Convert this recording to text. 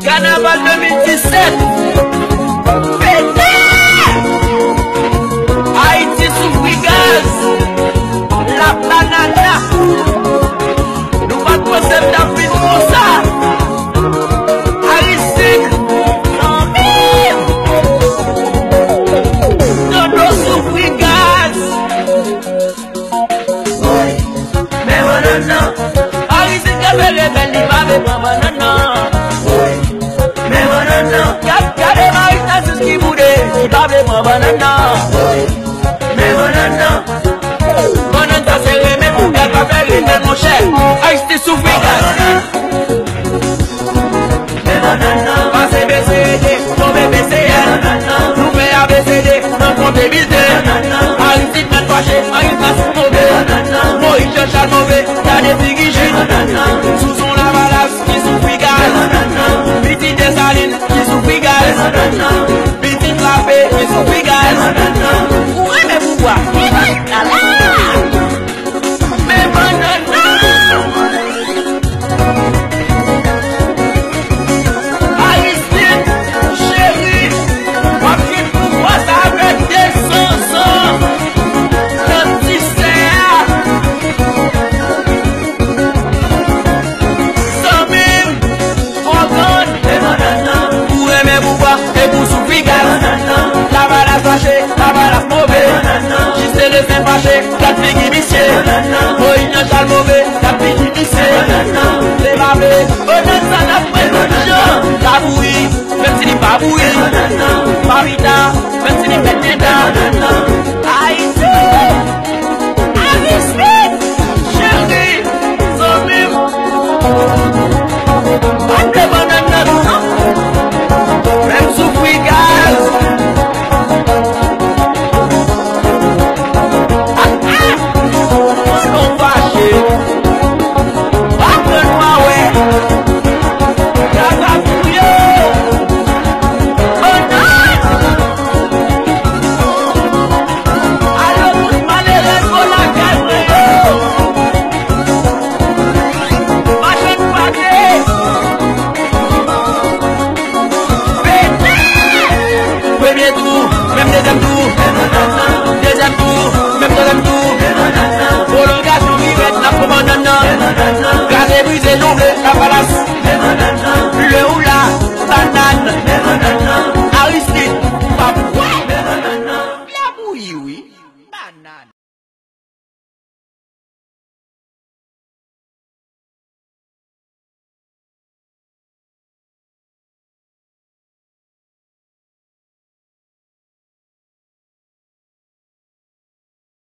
Carnaval 2017. Pété! Haïti sous Frigaz. La banana. Nous pas trop septembre pour ça. Aristique. Dodo sous Frigaz. Mais banana. Aristique a fait les belles livres pour banana. Mais banana. Y'a des marins qui qui boudent. Qui parlent pour banana. Mais banana. Banana c'est remé pour qu'elle va faire les mêmes mon cher. Aïe sous Frigaz. Mais banana. Passez BCD, tomber BCL. Nous fait ABCD, non comptabilité. Aristide m'a fâché, Aristide sous mauvais. Moïse Jean-Charles mauvais, y'a des figuichines. Sous son lavalas, qui sous Frigaz. Petit Dessalines, qui sous Frigaz. Petit Clapé, qui sous Frigaz. Ouais, mais pourquoi? Mais banana. Aristide, chérie, moi qui vois ça avec des sansons. Le petit cerf. Samim, Organ, et banana. Pour aimer pouvoir et pour souffrir. La balade fâchée, la balade mauvaise. Juste les fins fâchés, la fille qui viciée. Moïse Jean-Charles mauvais, la fille qui viciée. Les babés, honnête ça n'a pas de gens. La bouillie, même si n'est pas bouillie. Marita, même si n'est pas d'état. Haïti, Aristide, chérie, Samim.